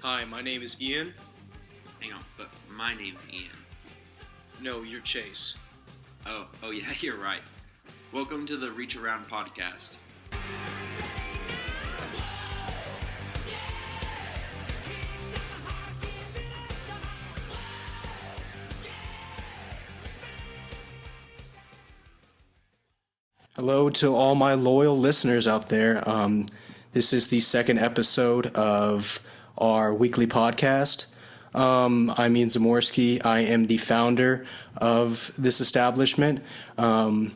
Hi, my name is Ian. Hang on, but my name's Ian. No, you're Chase. Oh yeah, you're right. Welcome to the Reach Around podcast. Hello to all my loyal listeners out there. This is the second episode of our weekly podcast. I'm Ian Zamorsky. I am the founder of this establishment. I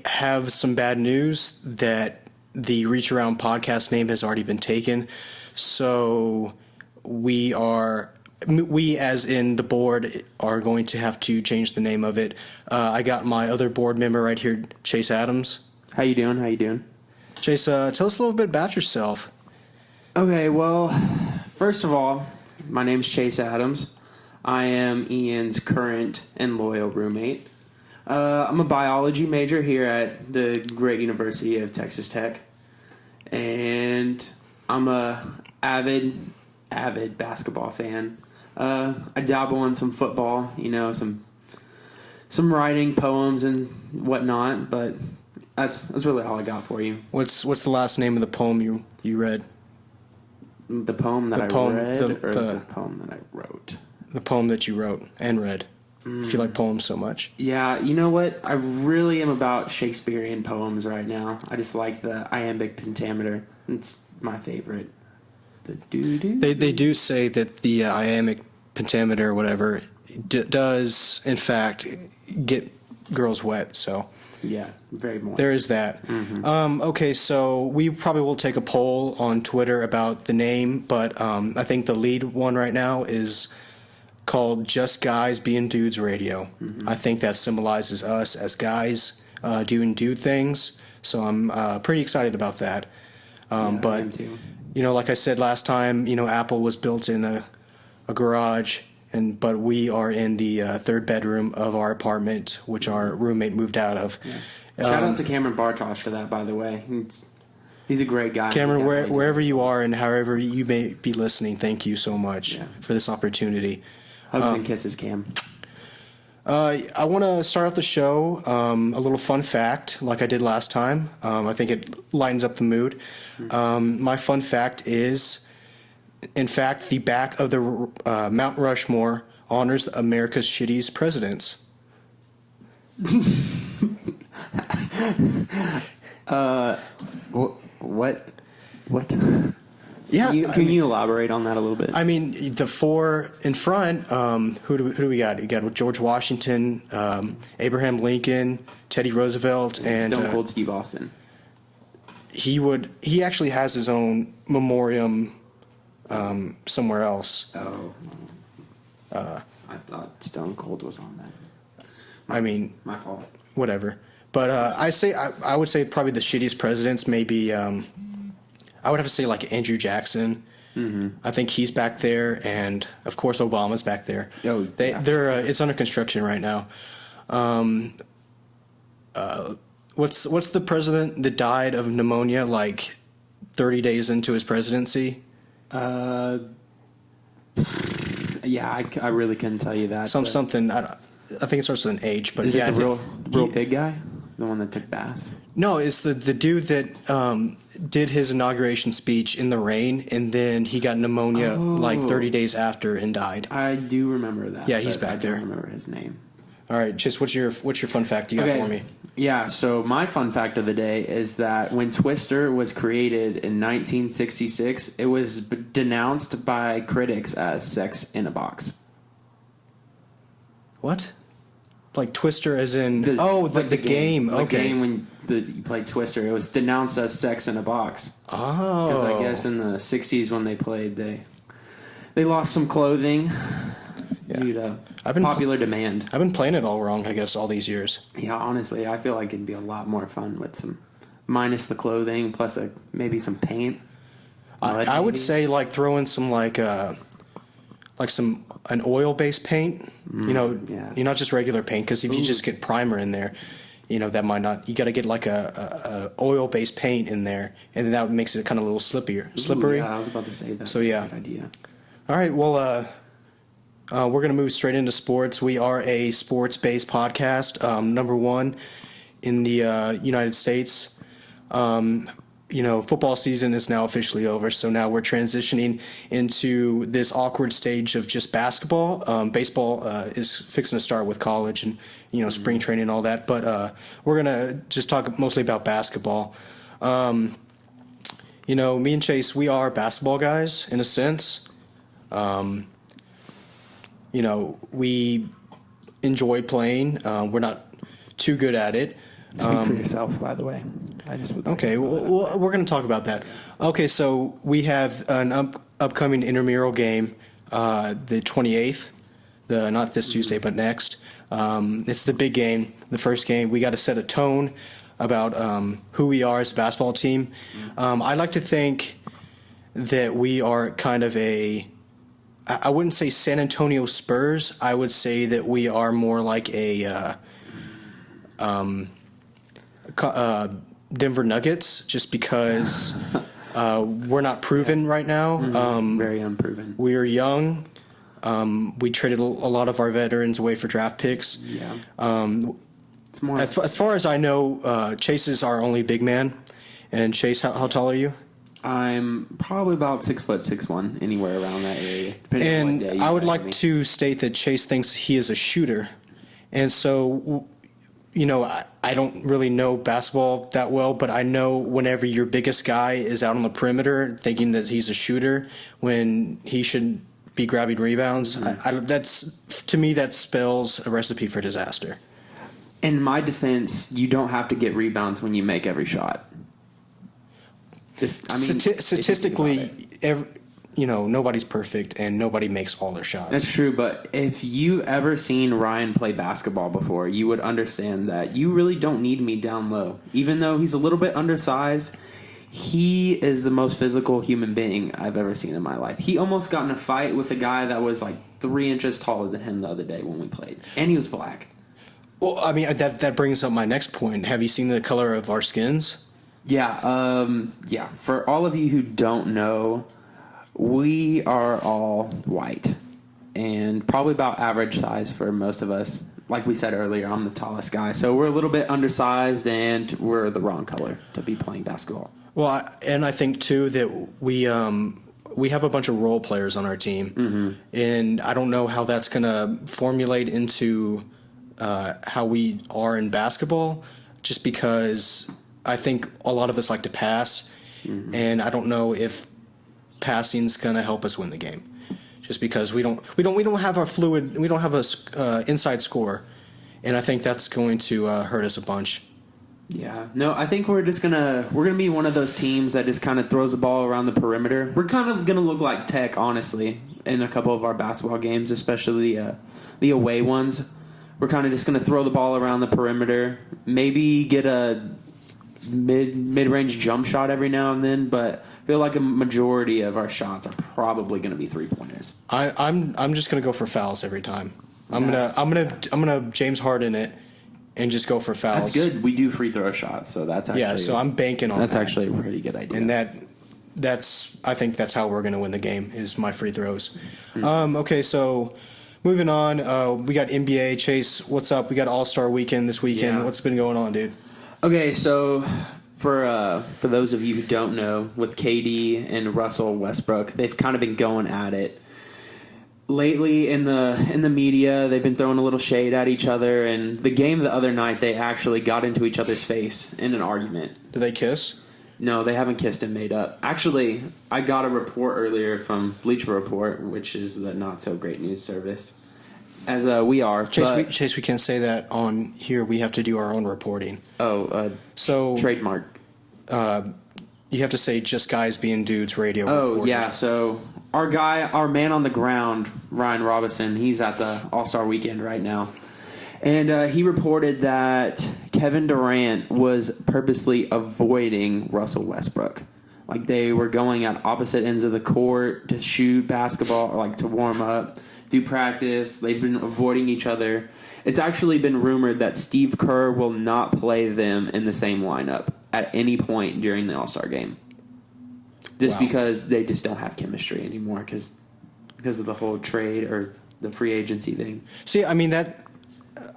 have some bad news that the Reach Around podcast name has already been taken. So we as in the board are going to have to change the name of it. I got my other board member right here, Chase Adams. How you doing? Chase, tell us a little bit about yourself. Okay, well, first of all, my name's Chase Adams. I am Ian's current and loyal roommate. I'm a biology major here at the great University of Texas Tech. And I'm a avid basketball fan. I dabble in some football, some writing, poems, and whatnot. But that's really all I got for you. What's the last name of the poem you read? The poem that I read, or the poem that I wrote? The poem that you wrote and read. If you like poems so much. Yeah, you know what? I really am about Shakespearean poems right now. I just like the iambic pentameter. It's my favorite. They do say that the iambic pentameter or whatever does in fact get girls wet. So yeah, very moist. There is that. Mm-hmm. Okay, so we probably will take a poll on Twitter about the name, but I think the lead one right now is called Just Guys Being Dudes Radio. Mm-hmm. I think that symbolizes us as guys doing dude things. So I'm pretty excited about that. I am but too. Like I said last time, Apple was built in a garage, but we are in the third bedroom of our apartment, which our roommate moved out of. Yeah. Shout out to Cameron Bartosh for that, by the way. He's a great guy. Cameron, wherever you are and however you may be listening, thank you so much for this opportunity. Hugs and kisses, Cam. I want to start off the show a little fun fact, like I did last time. I think it lightens up the mood. My fun fact is, in fact, the back of the Mount Rushmore honors America's shittiest presidents. What? Yeah, Can you elaborate on that a little bit? I mean, the four in front, who do we got? You got George Washington, Abraham Lincoln, Teddy Roosevelt, and Stone Cold Steve Austin. He actually has his own memoriam somewhere else. Oh. I thought Stone Cold was on that. My fault. Whatever. But I would say probably the shittiest presidents maybe. I would have to say like Andrew Jackson. Mm-hmm. I think he's back there, and of course Obama's back there. Oh, they're it's under construction right now. What's the president that died of pneumonia like 30 days into his presidency? Yeah, I really couldn't tell you that. Something. I think it starts with an H, but is yeah, it the real big guy, the one that took baths? No, it's the dude that did his inauguration speech in the rain, and then he got pneumonia like 30 days after and died. I do remember that. Yeah, he's back there. I don't remember his name. All right, Chis, what's your fun fact you got for me? Yeah, so my fun fact of the day is that when Twister was created in 1966, it was denounced by critics as sex in a box. What? Like Twister as in... the game. The game when you played Twister. It was denounced as sex in a box. Oh. Because I guess in the 60s when they played, they lost some clothing due to popular demand. I've been playing it all wrong, I guess, all these years. Yeah, honestly, I feel like it'd be a lot more fun with some... minus the clothing, plus maybe some paint. I would say like throw in some an oil-based paint. Not just regular paint, because if you just get primer in there, that might not. You got to get like a oil-based paint in there, and then that makes it kind of a little slippery. Ooh, yeah, I was about to say that. So yeah, That's a good idea. All right. Well, we're gonna move straight into sports. We are a sports-based podcast, number one in the United States. Football season is now officially over, so now we're transitioning into this awkward stage of just basketball. Baseball is fixing to start with college and spring training and all that, but we're gonna just talk mostly about basketball. Me and Chase, we are basketball guys in a sense. We enjoy playing. We're not too good at it. Speak for yourself, by the way. I just would like Okay, to know that. well, we're going to talk about that. Okay, so we have an upcoming intramural game, the 28th, not this Tuesday, but next. It's the big game, the first game. We got to set a tone about who we are as a basketball team. I like to think that we are kind of I wouldn't say San Antonio Spurs. I would say that we are more like a Denver Nuggets, just because we're not proven right now. Very unproven. We're young. We traded a lot of our veterans away for draft picks. Yeah. It's more as far as I know, Chase is our only big man. And Chase, how tall are you? I'm probably about 6'6", anywhere around that area. Depending on what day And you I would ask like me. to state that Chase thinks he is a shooter. And so, I don't really know basketball that well, but I know whenever your biggest guy is out on the perimeter thinking that he's a shooter when he should be grabbing rebounds, to me, that spells a recipe for disaster. In my defense, you don't have to get rebounds when you make every shot. Statistically, nobody's perfect and nobody makes all their shots. That's true, but if you ever seen Ryan play basketball before, you would understand that you really don't need me down low. Even though he's a little bit undersized, he is the most physical human being I've ever seen in my life. He almost got in a fight with a guy that was like 3 inches taller than him the other day when we played, and he was black. Well, I mean, that brings up my next point. Have you seen the color of our skins? Yeah. For all of you who don't know, we are all white and probably about average size for most of us. Like we said earlier, I'm the tallest guy, so we're a little bit undersized and we're the wrong color to be playing basketball. Well, I think too that we have a bunch of role players on our team, and I don't know how that's going to formulate into how we are in basketball, just because I think a lot of us like to pass, and I don't know if passing's going to help us win the game, just because we don't have a inside score, and I think that's going to hurt us a bunch. Yeah, no, I think we're gonna be one of those teams that just kind of throws the ball around the perimeter. We're kind of gonna look like Tech, honestly, in a couple of our basketball games, especially the away ones. We're kind of just gonna throw the ball around the perimeter, maybe get a mid-range jump shot every now and then, but I feel like a majority of our shots are probably gonna be 3-pointers. I'm just gonna go for fouls every time. I'm gonna James Harden it and just go for fouls. That's good. We do free throw shots, so that's actually So I'm banking on that's that. actually a pretty good idea. And I think that's how we're gonna win the game, is my free throws. Okay, so moving on, we got NBA. Chase, what's up? We got All-Star Weekend this weekend. Yeah. What's been going on, dude? Okay, so for those of you who don't know, with KD and Russell Westbrook, they've kind of been going at it. Lately in the media, they've been throwing a little shade at each other, and the game the other night, they actually got into each other's face in an argument. Did they kiss? No, they haven't kissed and made up. Actually, I got a report earlier from Bleacher Report, which is the not-so-great news service, as we are. Chase, we can't say that on here. We have to do our own reporting. So trademark. You have to say just guys being dudes radio reporting. Yeah, so our man on the ground, Ryan Robinson, he's at the All-Star Weekend right now. And he reported that Kevin Durant was purposely avoiding Russell Westbrook. Like, they were going at opposite ends of the court to shoot basketball, or like to warm up, through practice. They've been avoiding each other. It's actually been rumored that Steve Kerr will not play them in the same lineup at any point during the All-Star game. Just Wow. because they just don't have chemistry anymore because of the whole trade or the free agency thing. See, I mean,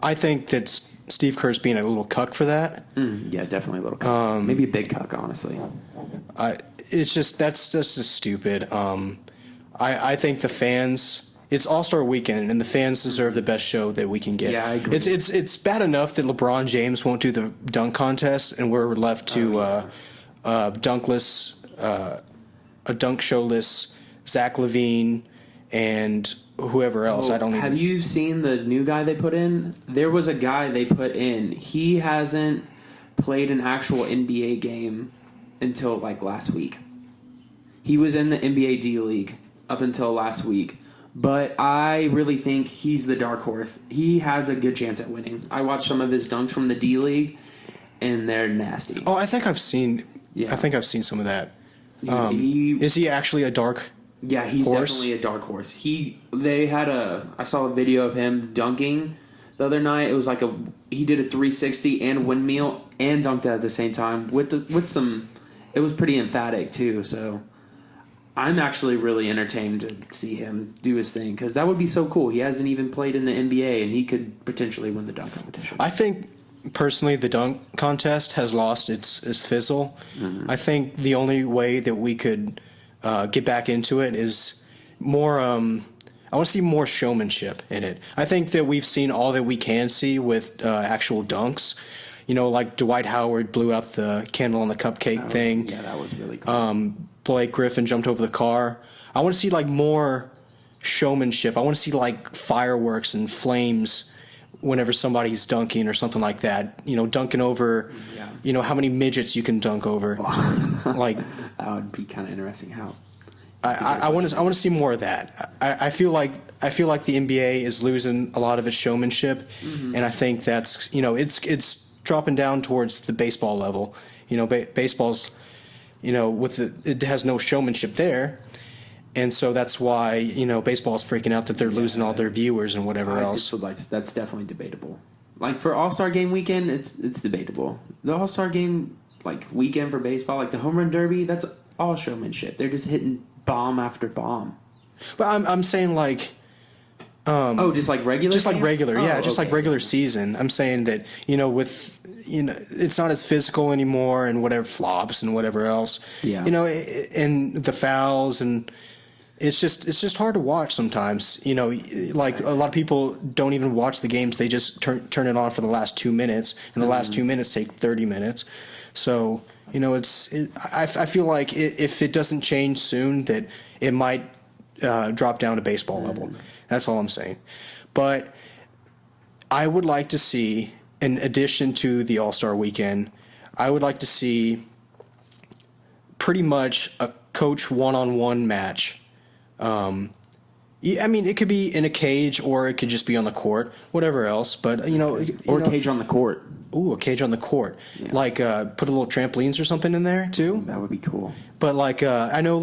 I think that Steve Kerr's being a little cuck for that. Yeah, definitely a little cuck. Maybe a big cuck, honestly. That's just stupid. I think the fans. It's All-Star Weekend, and the fans deserve the best show that we can get. Yeah, I agree. It's bad enough that LeBron James won't do the dunk contest, and we're left to a dunk showless Zach LaVine and whoever else. I don't even. Have you seen the new guy they put in? There was a guy they put in. He hasn't played an actual NBA game until like last week. He was in the NBA D League up until last week. But I really think he's the dark horse. He has a good chance at winning. I watched some of his dunks from the D League, and they're nasty. Oh, I think I've seen. Yeah. I think I've seen some of that. He- Is he actually a dark? Yeah, he's horse? definitely a dark horse. I saw a video of him dunking the other night. It was like he did a 360 and windmill and dunked at the same time with some. It was pretty emphatic too. So I'm actually really entertained to see him do his thing because that would be so cool. He hasn't even played in the NBA and he could potentially win the dunk competition. I think personally the dunk contest has lost its fizzle. Mm-hmm. I think the only way that we could get back into it is more. I want to see more showmanship in it. I think that we've seen all that we can see with actual dunks. Like Dwight Howard blew out the candle on the cupcake thing. Yeah, that was really cool. Blake Griffin jumped over the car. I want to see like more showmanship. I want to see like fireworks and flames whenever somebody's dunking or something like that. Dunking over. Yeah. How many midgets you can dunk over. Like That would be kind of interesting. How I want to see more of that. I feel like the NBA is losing a lot of its showmanship, and I think that's it's dropping down towards the baseball level. Baseball's it has no showmanship there, and so that's why baseball's freaking out that they're losing all their viewers and whatever else. That's definitely debatable. Like for All-Star Game weekend, it's debatable. The All-Star Game weekend for baseball, like the home run derby, that's all showmanship. They're just hitting bomb after bomb. But I'm saying like. Just like regular? Just like game? regular, yeah, Oh, just like okay. regular season. I'm saying that with it's not as physical anymore, and whatever flops and whatever else. Yeah. And the fouls, and it's just hard to watch sometimes. Like a lot of people don't even watch the games; they just turn it on for the last 2 minutes, and the last 2 minutes take 30 minutes. So I feel like if it doesn't change soon, that it might drop down to baseball level. That's all I'm saying. But I would like to see, in addition to the All-Star Weekend, I would like to see pretty much a coach one-on-one match. It could be in a cage or it could just be on the court, whatever else. But Or cage on the court. Ooh, a cage on the court. Yeah. Like put a little trampolines or something in there too. That would be cool. But I know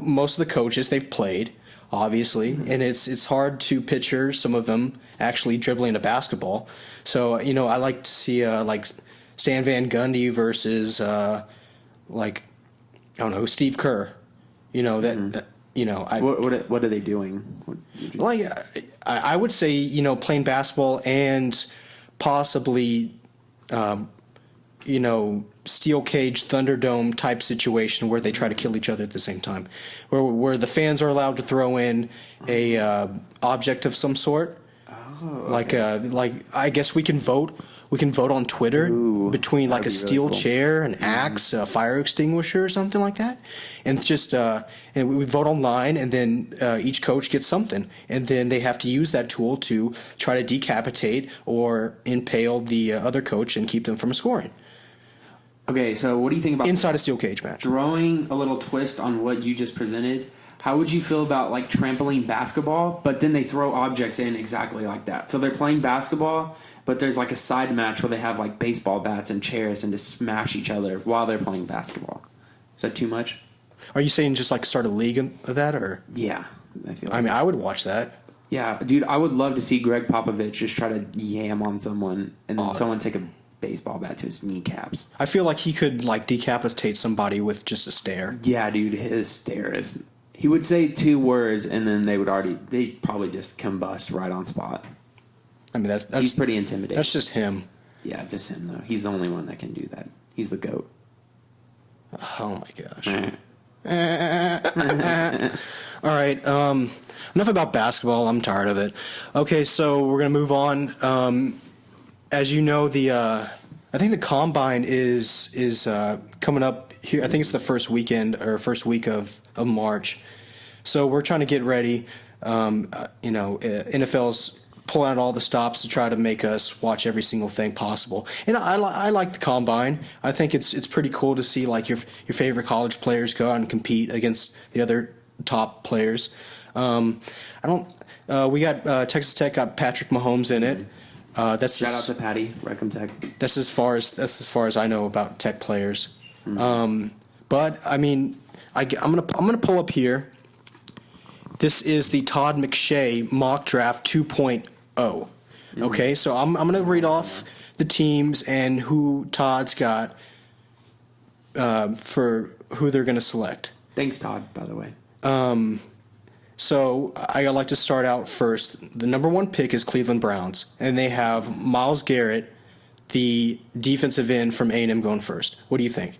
most of the coaches, they've played, obviously, and it's hard to picture some of them actually dribbling a basketball. So I like to see Stan Van Gundy versus I don't know, Steve Kerr. What are they doing? I would say playing basketball and possibly steel cage Thunderdome type situation where they try to kill each other at the same time, where the fans are allowed to throw in a object of some sort. Oh, okay. I guess we can vote. We can vote on Twitter between that'd a be steel really cool. chair, an axe, a fire extinguisher, or something like that, and just and we vote online, and then each coach gets something, and then they have to use that tool to try to decapitate or impale the other coach and keep them from scoring Okay, so what do you think about inside a steel cage match. throwing a little twist on what you just presented? How would you feel about trampoline basketball, but then they throw objects in exactly like that? So they're playing basketball, but there's a side match where they have baseball bats and chairs and just smash each other while they're playing basketball. Is that too much? Are you saying just start a league of that, or? Yeah, I feel. I mean, I would watch that. Yeah, dude, I would love to see Greg Popovich just try to yam on someone and then someone take a baseball bat to his kneecaps. I feel like he could like decapitate somebody with just a stare. Yeah, dude, his stare is. He would say 2 words and then they'd probably just combust right on spot. I mean, that's He's pretty intimidating. That's just him. Yeah, just him though. He's the only one that can do that. He's the GOAT. Oh my gosh. All right. Enough about basketball. I'm tired of it. Okay, so we're gonna move on. As you know, I think the combine is coming up here. I think it's the first weekend or first week of March. So we're trying to get ready. NFL's pulling out all the stops to try to make us watch every single thing possible. And I like the combine. I think it's pretty cool to see like your favorite college players go out and compete against the other top players. We got Texas Tech got Patrick Mahomes in it. Shout out to Patty, Reckham Tech. That's as far as I know about Tech players. But I mean, I'm gonna pull up here. This is the Todd McShay mock draft 2.0. Okay, so I'm gonna read off the teams and who Todd's got for who they're gonna select. Thanks, Todd, by the way. So I like to start out first. The number 1 pick is Cleveland Browns, and they have Myles Garrett, the defensive end from A&M, going first. What do you think?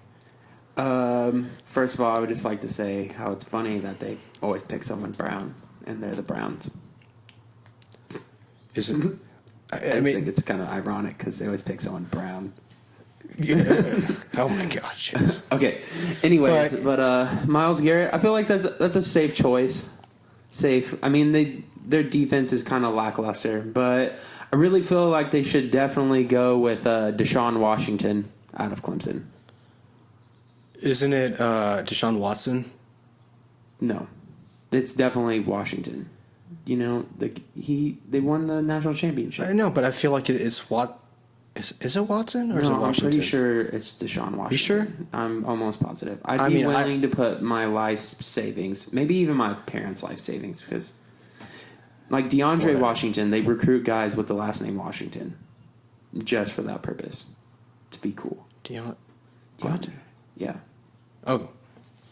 First of all, I would just like to say how it's funny that they always pick someone brown, and they're the Browns. Is it? I think it's kind of ironic because they always pick someone brown. Oh my gosh. Yes. Okay. Anyways, but Myles Garrett, I feel like that's a safe choice. Safe. I mean, their defense is kind of lackluster, but I really feel like they should definitely go with Deshaun Washington out of Clemson. Isn't it Deshaun Watson? No, it's definitely Washington. You know, they won the national championship. I know, but I feel like it's Is it Watson or is it Washington? I'm pretty sure it's Deshaun Washington. You sure? I'm almost positive. I'd be willing to put my life savings, maybe even my parents' life savings, because like DeAndre Washington, they recruit guys with the last name Washington just for that purpose, to be cool. What? Yeah. Oh.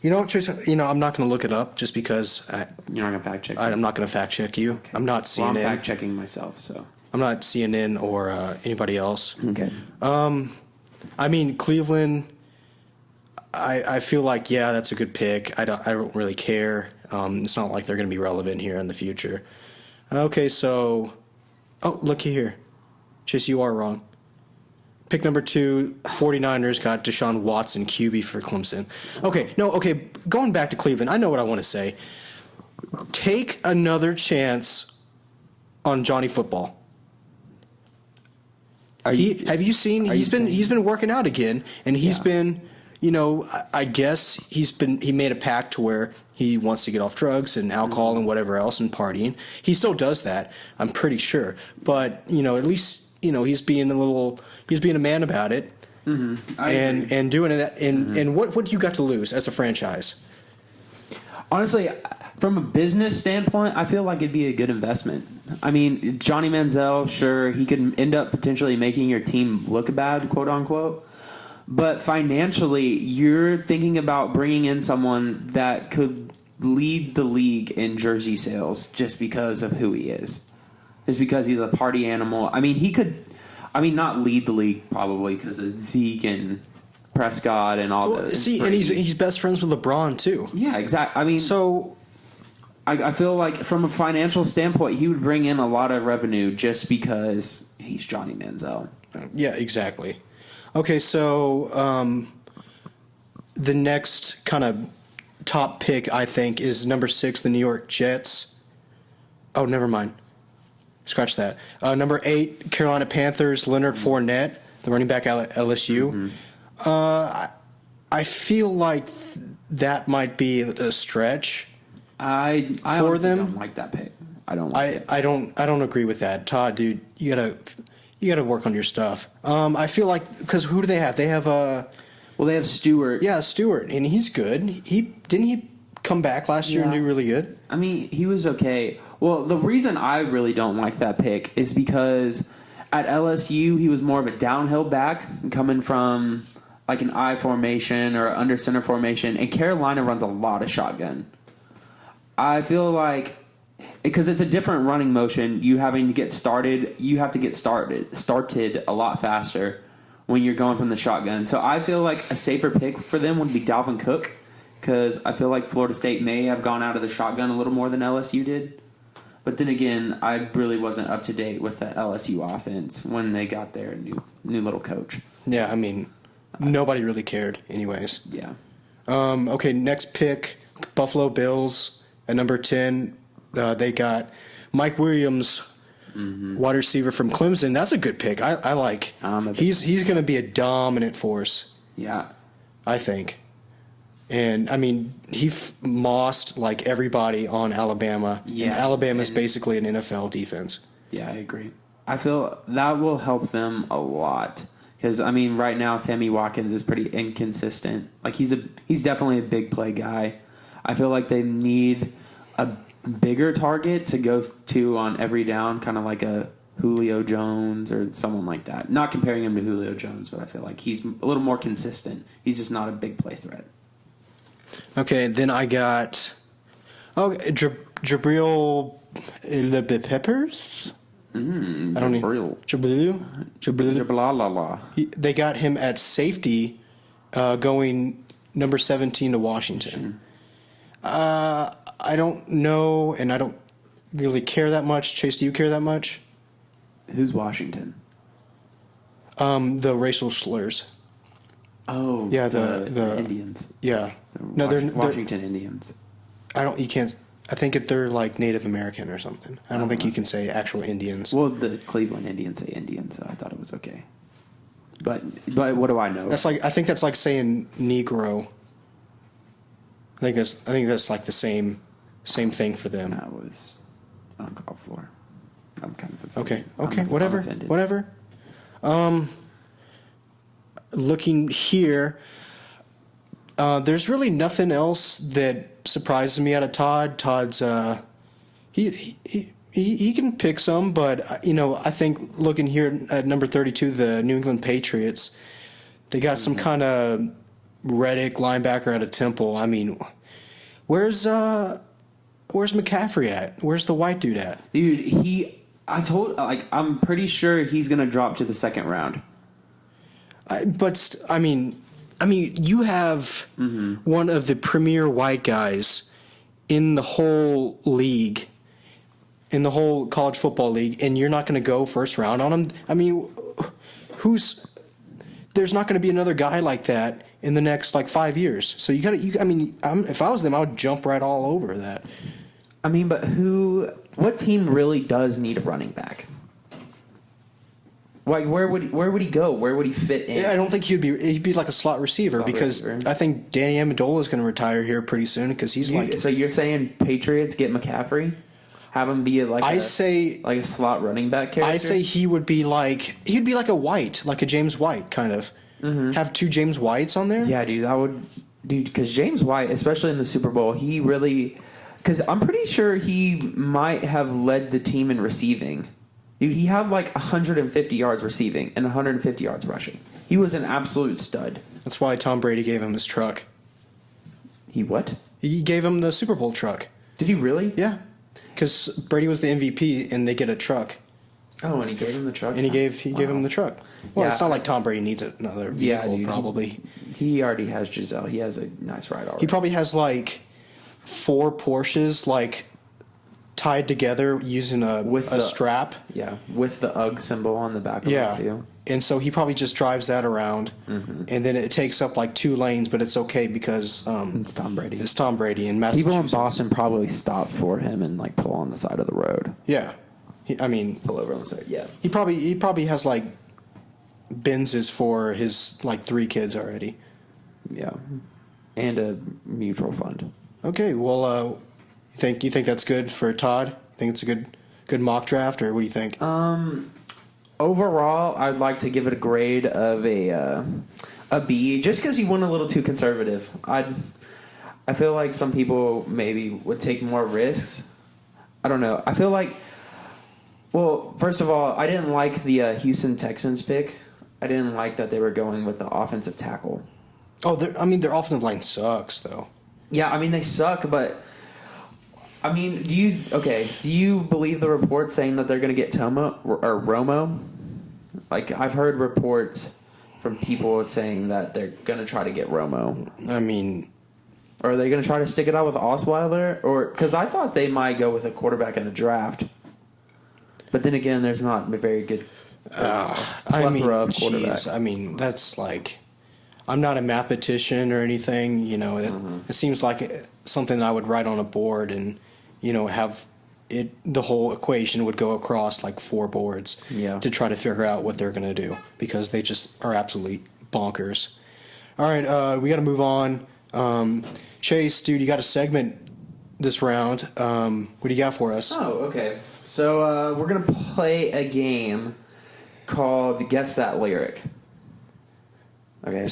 You know what, Trace? I'm not going to look it up just because You're not going to fact check. I'm not going to fact check you. Okay. I'm not CNN. Well, I'm fact checking myself, so. I'm not CNN or anybody else. Okay. I mean, Cleveland, I feel like, yeah, that's a good pick. I don't really care. It's not like they're going to be relevant here in the future. Okay, so, looky here. Chase, you are wrong. Pick number 2, 49ers got Deshaun Watson, QB for Clemson. Okay, going back to Cleveland, I know what I want to say. Take another chance on Johnny Football. Have you seen? He's been working out again, and he's been, I guess he made a pact to where he wants to get off drugs and alcohol and whatever else and partying. He still does that, I'm pretty sure. But at least he's being a man about it, and doing that. And what do you got to lose as a franchise? Honestly, from a business standpoint, I feel like it'd be a good investment. I mean, Johnny Manziel, sure, he could end up potentially making your team look bad, quote unquote. But financially, you're thinking about bringing in someone that could lead the league in jersey sales just because of who he is. Just because he's a party animal. I mean, he could, not lead the league probably because of Zeke and Prescott and all that. See, and he's best friends with LeBron too. Yeah, exactly. I mean, so I feel like from a financial standpoint, he would bring in a lot of revenue just because he's Johnny Manziel. Yeah, exactly. Okay, so the next kind of top pick, I think, is number 6, the New York Jets. Oh, never mind. Scratch that. Number 8, Carolina Panthers, Leonard Fournette, the running back at LSU. I feel like that might be a stretch. I for them. Don't like that pick. I don't like it. I don't agree with that. Todd, dude, you gotta work on your stuff. I feel like because who do they have? They have they have Stewart. Yeah, Stewart, and he's good. He come back last year and Yeah. do really good. I mean, he was okay. Well, the reason I really don't like that pick is because at LSU, he was more of a downhill back coming from like an I formation or under center formation, and Carolina runs a lot of shotgun. I feel like because it's a different running motion, you have to get started a lot faster when you're going from the shotgun. So I feel like a safer pick for them would be Dalvin Cook, because I feel like Florida State may have gone out of the shotgun a little more than LSU did. But then again, I really wasn't up to date with the LSU offense when they got their new little coach. Yeah, I mean, nobody really cared anyways. Yeah. Okay, next pick, Buffalo Bills at number 10. They got Mike Williams, wide receiver from Clemson. That's a good pick. I like. He's going to be a dominant force, Yeah. I think. And, I mean, he mossed, like, everybody on Alabama. Yeah. And Alabama's basically an NFL defense. Yeah, I agree. I feel that will help them a lot. Because, I mean, right now, Sammy Watkins is pretty inconsistent. Like, he's definitely a big play guy. I feel like they need a bigger target to go to on every down, kind of like a Julio Jones or someone like that. Not comparing him to Julio Jones, but I feel like he's a little more consistent. He's just not a big play threat. Okay, then I got Jabril Peppers. I don't know. Jabril. They got him at safety, going number 17 to Washington. I don't know, and I don't really care that much. Chase, do you care that much? Who's Washington? The racial slurs. Oh, Yeah, the Indians. Yeah. No, they're Washington Indians. You can't. I think they're like Native American or something. I don't think you can say actual Indians. Well, the Cleveland Indians say Indians, so I thought it was okay. But what do I know? I think that's like saying Negro. I think that's like the same thing for them. That was uncalled for. I'm kind of Okay. offended. I'm Whatever. offended. Whatever. Looking here, there's really nothing else that surprises me out of Todd. Todd's he can pick some, but I think looking here at number 32, the New England Patriots, they got some kind of Reddick linebacker out of Temple. I mean, where's McCaffrey at? Where's the white dude at? Dude, I'm pretty sure he's gonna drop to the second round. I mean, you have one of the premier white guys in the whole league, in the whole college football league, and you're not going to go first round on him. I mean, there's not going to be another guy like that in the next 5 years. So if I was them, I would jump right all over that. I mean, but what team really does need a running back? Like, where would he go? Where would he fit in? I don't think he'd be like a slot receiver because I think Danny Amendola is going to retire here pretty soon because he's So you're saying Patriots get McCaffrey, have him be like a slot running back character? I say he'd be like a White, like a James White kind of. Have two James Whites on there. Yeah, dude, because James White, especially in the Super Bowl, because I'm pretty sure he might have led the team in receiving. Dude, he had 150 yards receiving and 150 yards rushing. He was an absolute stud. That's why Tom Brady gave him his truck. He what? He gave him the Super Bowl truck. Did he really? Yeah, because Brady was the MVP and they get a truck. Oh, and he gave him the truck? And he gave him the truck. Well, Yeah. It's not like Tom Brady needs another vehicle, probably. He already has Giselle. He has a nice ride already. He probably has 4 Porsches tied together using a strap. Yeah, with the UGG symbol on the back of it too. And so he probably just drives that around, and then it takes up 2 lanes, but it's okay because It's Tom Brady. It's Tom Brady in Massachusetts. People in Boston probably stop for him and pull on the side of the road. Yeah, Pull over on the side. Yeah. he probably has Benzes for his 3 kids already. Yeah, and a mutual fund. Okay, well, you think that's good for Todd? Think it's a good mock draft, or what do you think? Overall, I'd like to give it a grade of a B, just because he went a little too conservative. I feel like some people maybe would take more risks. I don't know. I feel like, well, first of all, I didn't like the Houston Texans pick. I didn't like that they were going with the offensive tackle. Oh, their offensive line sucks though. Yeah, I mean they suck, but I mean, do you believe the report saying that they're going to get Tomo or Romo? Like I've heard reports from people saying that they're going to try to get Romo. I mean, Or are they going to try to stick it out with Osweiler? Or because I thought they might go with a quarterback in the draft, but then again, there's not a very good plethora of quarterbacks. I mean, that's like, I'm not a mathematician or anything. You know, it seems like something I would write on a board and, you know, have it. The whole equation would go across like 4 boards to try to figure out what they're going to do because they just are absolutely bonkers. All right, we got to move on. Chase, dude, you got a segment this round. What do you got for us? Oh, okay. So we're gonna play a game called Guess That Lyric. Okay.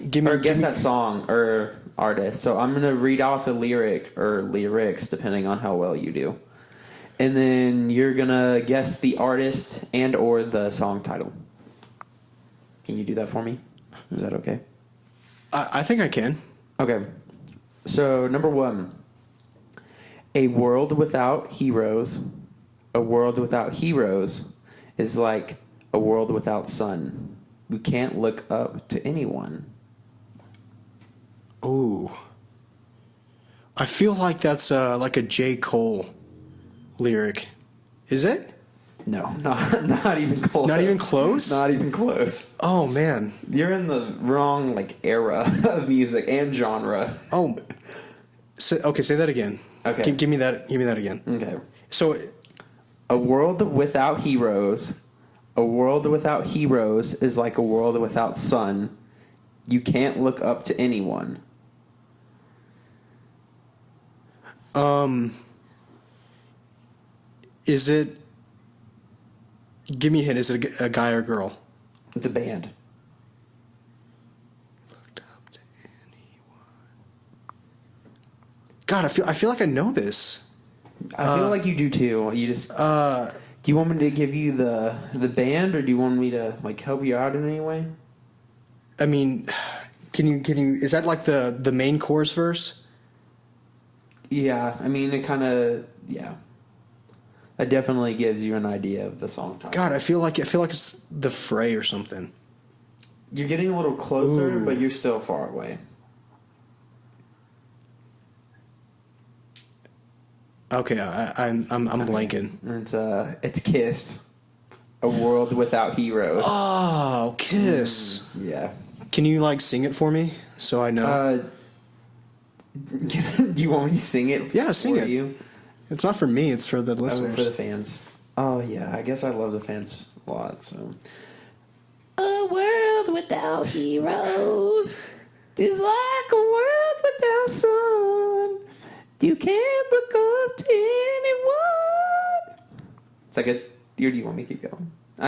Give me Guess that song or artist. So I'm gonna read off a lyric or lyrics depending on how well you do, and then you're gonna guess the artist and or the song title. Can you do that for me? Is that okay? I think I can. Okay. So number 1. A world without heroes. A world without heroes is like a world without sun. You can't look up to anyone. Ooh. I feel like that's like a J. Cole lyric. Is it? No, not even close. Not even close? Not even close. Oh, man. You're in the wrong like era of music and genre. Oh. Okay, say that again. Okay. Give me that again. Okay. So, a world without heroes. A world without heroes is like a world without sun. You can't look up to anyone. Is it... Give me a hint. Is it a guy or a girl? It's a band. Looked up to anyone. God, I feel like I know this. I feel like you do too. You just do you want me to give you the band, or do you want me to like help you out in any way? I mean, can you? Is that like the main chorus verse? Yeah, I mean it kind of That definitely gives you an idea of the song title. God, I feel like it's The Fray or something. You're getting a little closer, Ooh. but you're still far away. Okay, I'm blanking. It's Kiss. A world without heroes. Oh, Kiss. Yeah. Can you like sing it for me so I know? Do you want me to sing it? Yeah, sing for it. You? It's not for me. It's for the Oh, listeners. for the fans. Oh yeah, I guess I love the fans a lot. So. A world without heroes is like a world without sun. You can't look up to anyone. Is that good? Or do you want me to keep going? Do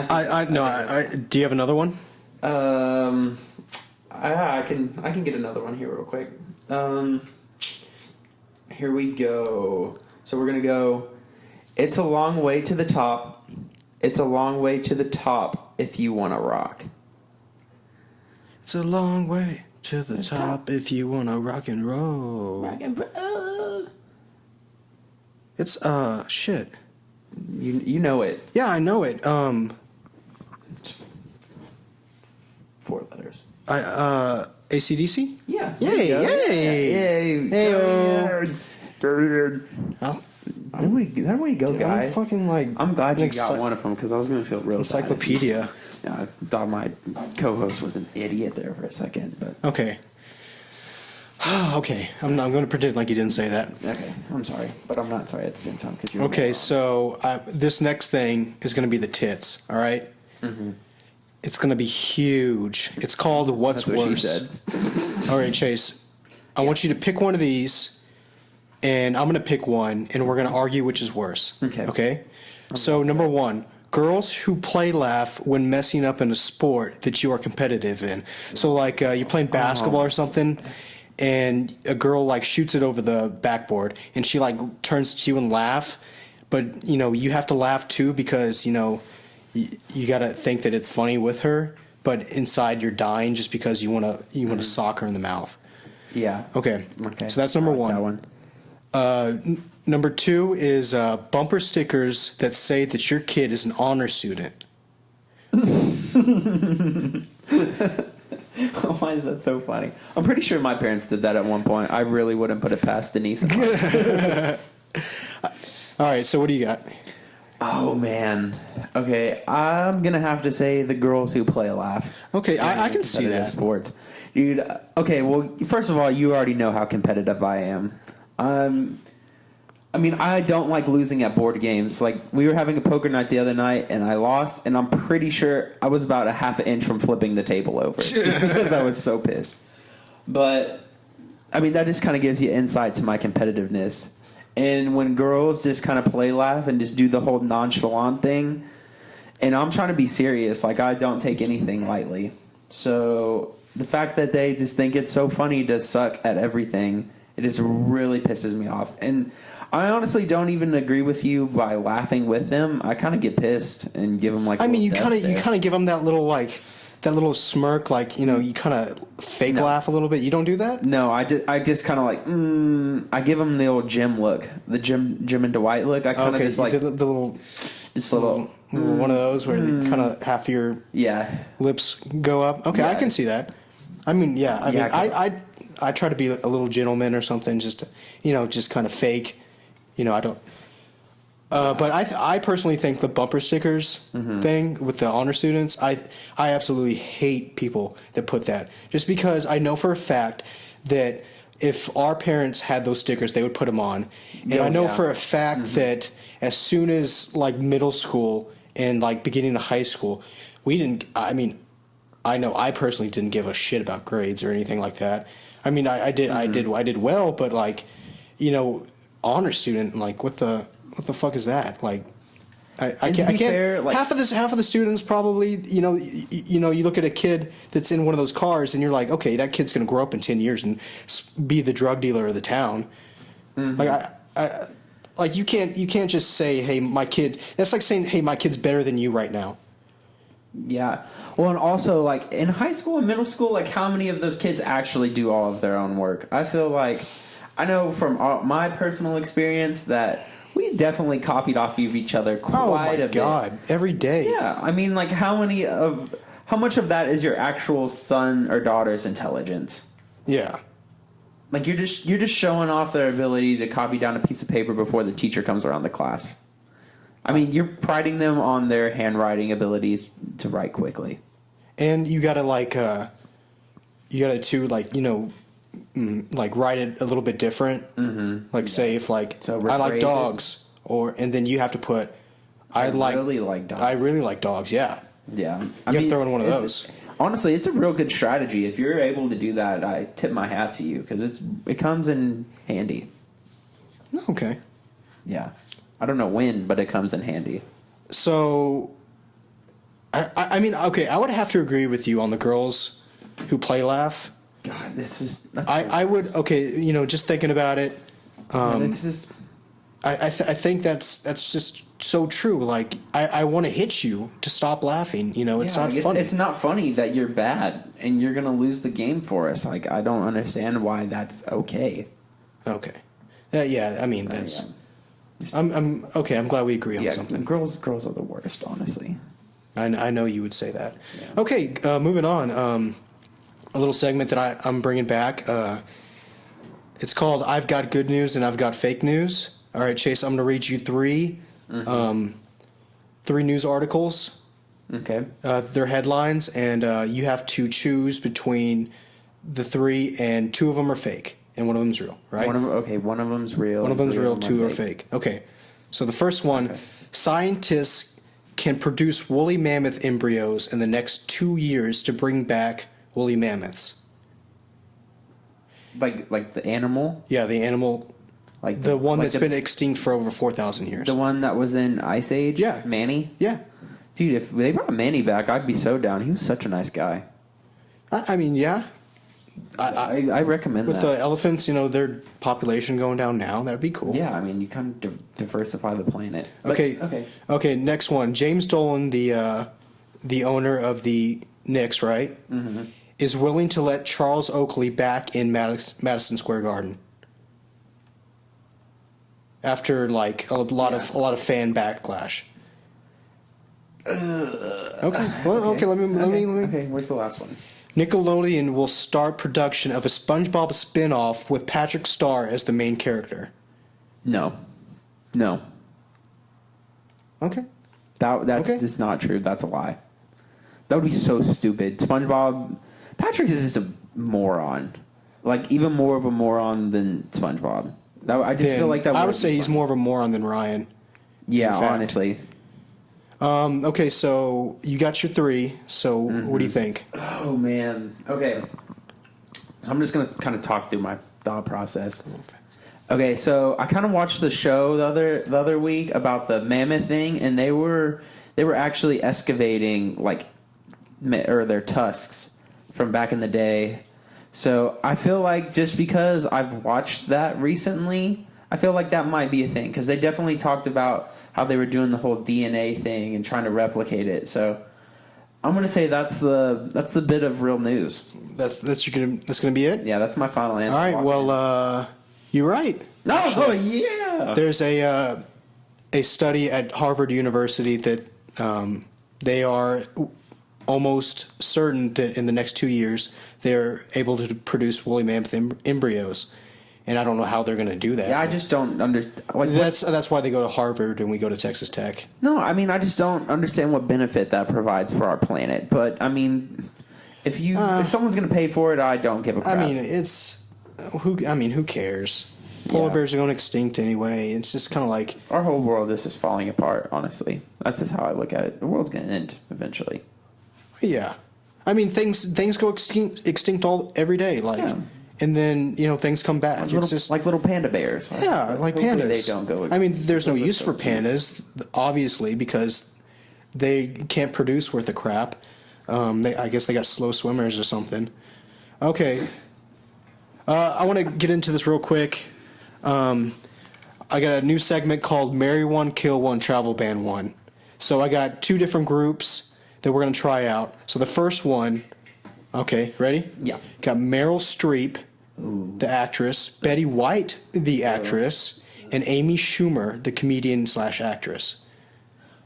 you have another one? I can get another one here real quick. Here we go. So we're gonna go. It's a long way to the top. It's a long way to the top if you want to rock. It's a long way to the top if you want to rock and roll. Rock and roll. It's shit. You know it. Yeah, I know it. 4 letters. AC/DC? Yeah. Yay! Yay! Hey-o. Oh, There we go, dude, guys. I'm fucking like. I'm glad you an got one of them because I was gonna feel real encyclopedia. bad. Yeah, I thought my co-host was an idiot there for a second, but Okay. Okay. I'm going to pretend like you didn't say that. okay. I'm sorry, but I'm not sorry at the same time because you're Okay, so this next thing is going to be the tits. All right. Mm-hmm. It's going to be huge. It's called What's That's what Worse. she said. All right, Chase. I want you to pick one of these, and I'm going to pick one, and we're going to argue which is worse. Okay. Okay. So number 1. Girls who play laugh when messing up in a sport that you are competitive in. So like you're playing basketball or something, and a girl like shoots it over the backboard, and she like turns to you and laugh, but you have to laugh too because you got to think that it's funny with her, but inside you're dying just because you want to sock her in the mouth. Yeah. Okay. So that's number one. That one. Number two is bumper stickers that say that your kid is an honor student. Why is that so funny? I'm pretty sure my parents did that at one point. I really wouldn't put it past Denise and Mike. All right, so what do you got? Oh, man. Okay, I'm going to have to say the girls who play laugh. Okay, I can see that. Sports. Dude, okay, well, first of all, you already know how competitive I am. I mean, I don't like losing at board games. Like, we were having a poker night the other night, and I lost, and I'm pretty sure I was about a half an inch from flipping the table over. Just because I was so pissed. But, I mean, that just kind of gives you insight to my competitiveness. And when girls just kind of play laugh and just do the whole nonchalant thing, and I'm trying to be serious, like, I don't take anything lightly. So, the fact that they just think it's so funny to suck at everything, it just really pisses me off. And I honestly don't even agree with you by laughing with them. I kind of get pissed and give them like. I mean, you kind of give them that little smirk, like you kind of fake laugh a little bit. You don't do that? No, I just kind of like. I give them the old Jim look, the Jim and Dwight look. I kind of just like the little, just a little one of those where kind of half your lips go up. Okay, I can see that. I mean, I try to be a little gentleman or something, just to, just kind of fake. I don't. But I personally think the bumper stickers thing with the honor students, I absolutely hate people that put that. Just because I know for a fact that if our parents had those stickers, they would put them on. And I know for a fact that as soon as like middle school and like beginning of high school, we didn't. I mean, I know I personally didn't give a shit about grades or anything like that. I mean, I did well, but like, honor student, like what the fuck is that? Like, I can't. Fair, like, half of the students probably, you look at a kid that's in one of those cars and you're like, okay, that kid's gonna grow up in 10 years and be the drug dealer of the town. Like like you can't just say, hey, my kid. That's like saying, hey, my kid's better than you right now. Yeah. Well, and also, like, in high school and middle school, like, how many of those kids actually do all of their own work? I feel like, I know from my personal experience that we definitely copied off of each other quite a bit. Oh, my God. Every day. Yeah. I mean, like, how much of that is your actual son or daughter's intelligence? Yeah. Like, you're just showing off their ability to copy down a piece of paper before the teacher comes around the class. I mean, you're priding them on their handwriting abilities to write quickly. And you gotta like write it a little bit different. Mm-hmm. Like say if like I like dogs, and then you have to put I really like dogs. I really like dogs. Yeah. Yeah. You gotta throw in one of those. Honestly, it's a real good strategy. If you're able to do that, I tip my hat to you because it comes in handy. Okay. Yeah. I don't know when, but it comes in handy. So, I mean, okay, I would have to agree with you on the girls who play laugh. God, I would, okay, just thinking about it. I think that's just so true. Like, I want to hit you to stop laughing. It's not funny. It's not funny that you're bad and you're going to lose the game for us. Like, I don't understand why that's okay. Okay. Yeah, I mean, that's... I'm okay. I'm glad we agree on something. Girls are the worst, honestly. I know you would say that. Yeah. Okay, moving on. A little segment that I'm bringing back. It's called "I've Got Good News and I've Got Fake News." All right, Chase, I'm going to read you three news articles. Okay. Their headlines, and you have to choose between the three, and two of them are fake. And one of them's real, right? One of them's real. One of them's real, two are fake. Okay. So the first one, scientists can produce woolly mammoth embryos in the next 2 years to bring back woolly mammoths. Like the animal? Yeah, the animal. Like the one that's been extinct for over 4,000 years. The one that was in Ice Age? Yeah. Manny? Yeah. Dude, if they brought Manny back, I'd be so down. He was such a nice guy. I mean, yeah. I recommend With that. the elephants, their population going down now, that'd be cool. Yeah, I mean, you kind of diversify the planet. But, Okay. Okay. Next one. James Dolan, the owner of the Knicks, right, is willing to let Charles Oakley back in Madison Square Garden after like a lot of fan backlash. Okay. Well, okay. Let me. Okay, where's the last one? Nickelodeon will start production of a SpongeBob spin-off with Patrick Star as the main character. No. Okay. That's Okay. just not true. That's a lie. That would be so stupid. SpongeBob... Patrick is just a moron. Like, even more of a moron than SpongeBob. I just feel like that I would say he's more of a moron than Ryan. Yeah, in fact. honestly. Okay, so you got your 3. So what do you think? Oh, man. Okay. So I'm just going to kind of talk through my thought process. Okay, so I kind of watched the show the other week about the mammoth thing, and they were actually excavating like their tusks from back in the day. So I feel like just because I've watched that recently, I feel like that might be a thing because they definitely talked about how they were doing the whole DNA thing and trying to replicate it. So I'm gonna say that's the bit of real news. That's gonna be it. Yeah, that's my final answer. All right. Well, you're right. Oh yeah. There's a study at Harvard University that they are almost certain that in the next 2 years they're able to produce woolly mammoth embryos, and I don't know how they're going to do that. Yeah, I just don't understand. Like, That's why they go to Harvard and we go to Texas Tech. no, I mean I just don't understand what benefit that provides for our planet. But I mean, if someone's going to pay for it, I don't give a crap. I mean, who cares? Polar bears are going extinct anyway. It's just kind of like our whole world is just falling apart. Honestly, that's just how I look at it. The world's going to end eventually. yeah. I mean, things go extinct every day, like, Yeah. and then things come back. It's just like little panda bears. yeah, like hopefully pandas. They don't go. I mean, there's no those are use so for cute. pandas, obviously, because they can't produce worth of crap. I guess they got slow swimmers or something. Okay. I want to get into this real quick. I got a new segment called Marry One, Kill One, Travel Ban One. So I got 2 different groups that we're going to try out. So the first one, okay, ready? Yeah. Got Meryl Streep, the actress, Betty White, the actress, and Amy Schumer, the comedian/actress.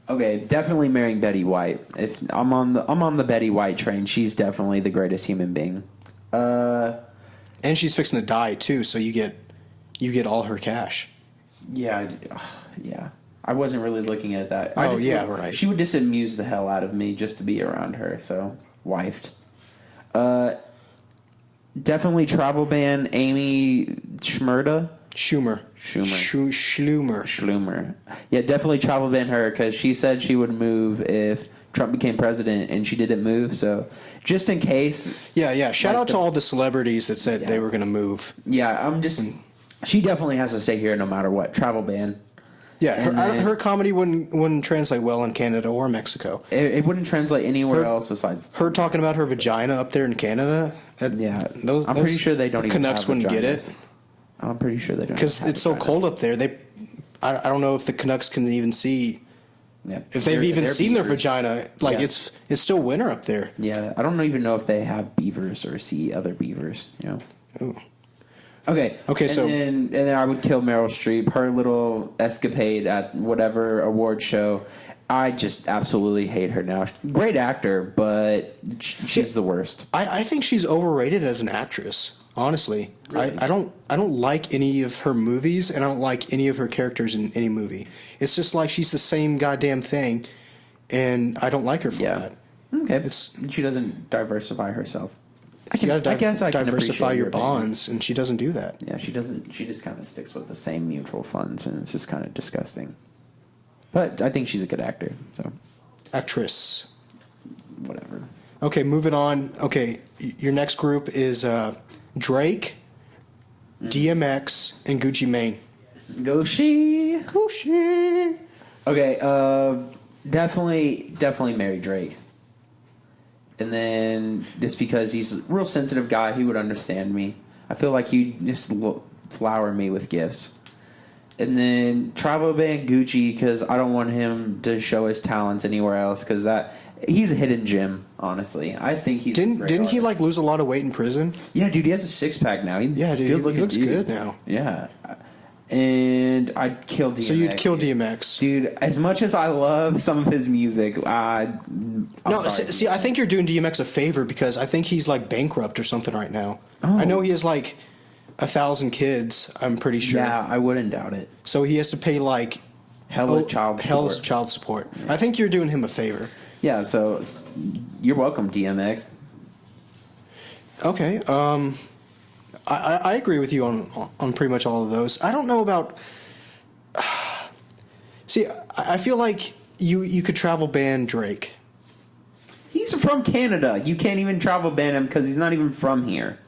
Okay, definitely marrying Betty White. If I'm on the Betty White train, she's definitely the greatest human being. And she's fixing to die too, so you get all her cash. Yeah. I wasn't really looking at that. Right. She would just amuse the hell out of me just to be around her. So, wifed. Definitely travel ban Amy Schmerda. Schlumer. Yeah, definitely travel ban her because she said she would move if Trump became president, and she didn't move. So, just in case. Yeah. Shout out to all the celebrities that said they were going to move. Yeah, she definitely has to stay here no matter what. Travel ban. Yeah, her comedy wouldn't translate well in Canada or Mexico. It wouldn't translate anywhere else besides her talking about her vagina up there in Canada. I'm pretty sure they don't even Canucks have wouldn't get vaginas. it I'm pretty sure they don't because it's so cold up there. I don't know if the Canucks can even see. Yeah. If they've even seen their beavers. vagina, like it's still winter up there. Yeah, I don't even know if they have beavers or see other beavers. Ooh. Okay. And then I would kill Meryl Streep. Her little escapade at whatever award show, I just absolutely hate her now. Great actor, but she's the worst. I think she's overrated as an actress. Honestly, Really? I don't like any of her movies, and I don't like any of her characters in any movie. It's just like she's the same goddamn thing, and I don't like her for that. Okay. She doesn't diversify herself. I guess I can diversify appreciate your opinion. bonds, and she doesn't do that. Yeah, she doesn't. She just kind of sticks with the same mutual funds, and it's just kind of disgusting. But I think she's a good actor, so Actress. whatever. Okay, moving on. Okay, your next group is Drake, DMX, and Gucci Mane. Gucci. Gucci. Okay, definitely marry Drake. And then just because he's a real sensitive guy, he would understand me. I feel like he'd just flower me with gifts. And then travel ban Gucci because I don't want him to show his talents anywhere else because he's a hidden gem. Honestly, I think he's didn't he like lose a lot of weight in prison? Yeah, dude, he has a 6-pack now. Yeah, dude, he looks good now. Yeah, and I'd kill DMX. So you'd kill DMX, dude. As much as I love some of his music, I think you're doing DMX a favor because I think he's like bankrupt or something right now. Oh. I know he has like 1,000 kids. I'm pretty sure. Yeah, I wouldn't doubt it. So he has to pay like hella child support. Yeah. I think you're doing him a favor. Yeah, so you're welcome, DMX. Okay. I agree with you on pretty much all of those. I don't know about. See, I feel like you could travel ban Drake. He's from Canada. You can't even travel ban him because he's not even from here.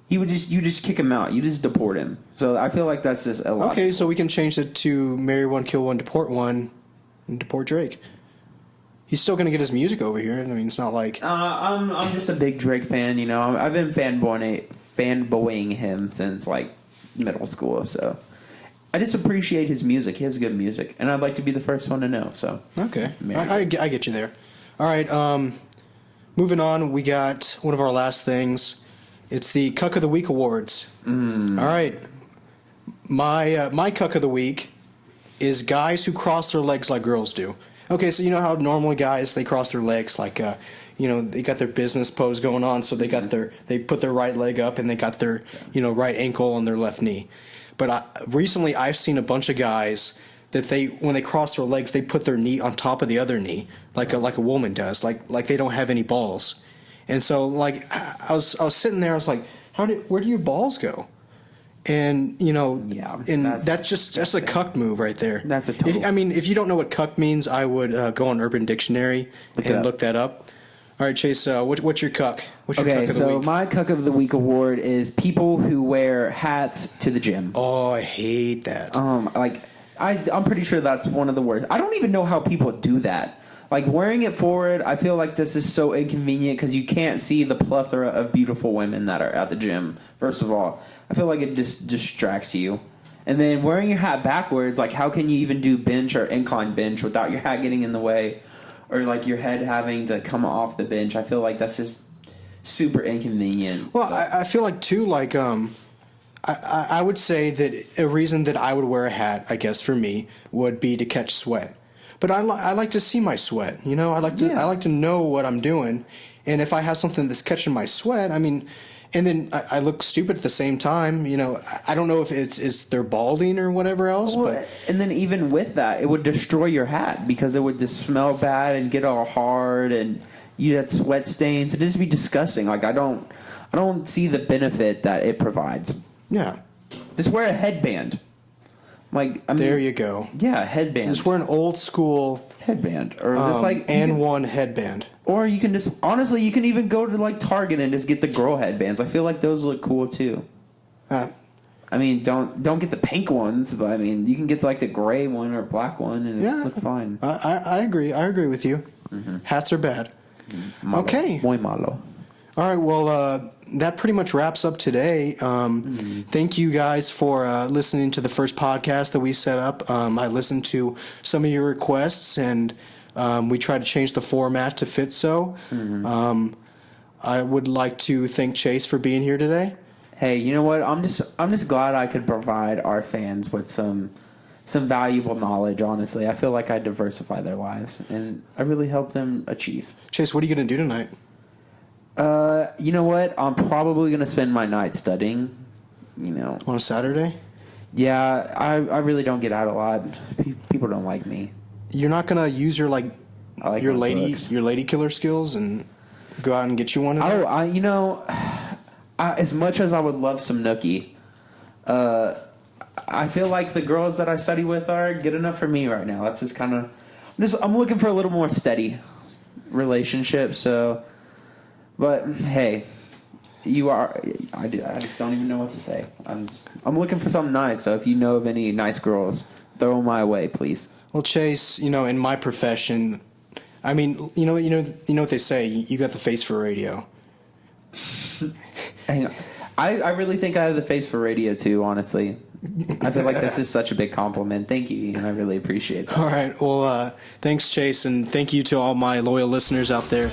You just kick him out. You just deport him. So I feel like that's just illogical. Okay, so we can change it to marry one, kill one, deport one, and deport Drake. He's still gonna get his music over here. I mean, it's not like I'm just a big Drake fan. You know, I've been fanboying him since like middle school. So I just appreciate his music. He has good music, and I'd like to be the first one to know. So okay, I get you there. All right, moving on. We got one of our last things. It's the Cuck of the Week awards. All right, my Cuck of the Week is guys who cross their legs like girls do. Okay, so you know how normally guys, they cross their legs like, they got their business pose going on, so they put their right leg up and they got their, right ankle on their left knee. But recently I've seen a bunch of guys that when they cross their legs, they put their knee on top of the other knee, like a woman does, like they don't have any balls. And so like I was sitting there, I was like, where do your balls go? And that's a cuck move right there. That's a total. If you don't know what cuck means, I would go on Urban Dictionary and look that up. All right, Chase, what's your cuck? What's your cuck of the week? So my Cuck of the Week award is people who wear hats to the gym. Oh, I hate that. I'm pretty sure that's one of the worst. I don't even know how people do that. Like wearing it forward, I feel like this is so inconvenient because you can't see the plethora of beautiful women that are at the gym. First of all, I feel like it just distracts you. And then wearing your hat backwards, like how can you even do bench or incline bench without your hat getting in the way? Or like your head having to come off the bench. I feel like that's just super inconvenient. Well, I feel like too, like I would say that a reason that I would wear a hat, I guess for me, would be to catch sweat. But I like to see my sweat. I like to know what I'm doing. And if I have something that's catching my sweat, and then I look stupid at the same time. I don't know if it's they're balding or whatever else. And then even with that, it would destroy your hat because it would just smell bad and get all hard, and you had sweat stains. It'd just be disgusting. Like I don't see the benefit that it provides. Yeah, just wear a headband. There you go. Yeah, headband. Just wear an old school headband, or just one headband. Or you can just honestly, you can even go to like Target and just get the girl headbands. I feel like those look cool too. Don't get the pink ones, but you can get like the gray one or black one, and it look fine. I agree. I agree with you. Mm-hmm. Hats are bad. Malo. Okay. Muy malo. All right. Well, that pretty much wraps up today. Thank you guys for listening to the first podcast that we set up. I listened to some of your requests, and we tried to change the format to fit so. Mm-hmm. I would like to thank Chase for being here today. Hey, you know what? I'm just glad I could provide our fans with some valuable knowledge. Honestly, I feel like I diversify their lives, and I really help them achieve. Chase, what are you going to do tonight? You know what? I'm probably going to spend my night studying, On a Saturday? Yeah, I really don't get out a lot. People don't like me. You're not going to use your lady killer skills and go out and get you one? As much as I would love some nookie, I feel like the girls that I study with are good enough for me right now. That's just kind of... I'm looking for a little more steady relationship, so... But hey, you are. I just don't even know what to say. I'm looking for something nice. So if you know of any nice girls, throw them my way, please. Well, Chase, in my profession, I mean, you know what they say. You got the face for radio. Hang on. I really think I have the face for radio too, honestly. I feel like this is such a big compliment. Thank you, Ian. I really appreciate that. All right. Well, thanks, Chase, and thank you to all my loyal listeners out there.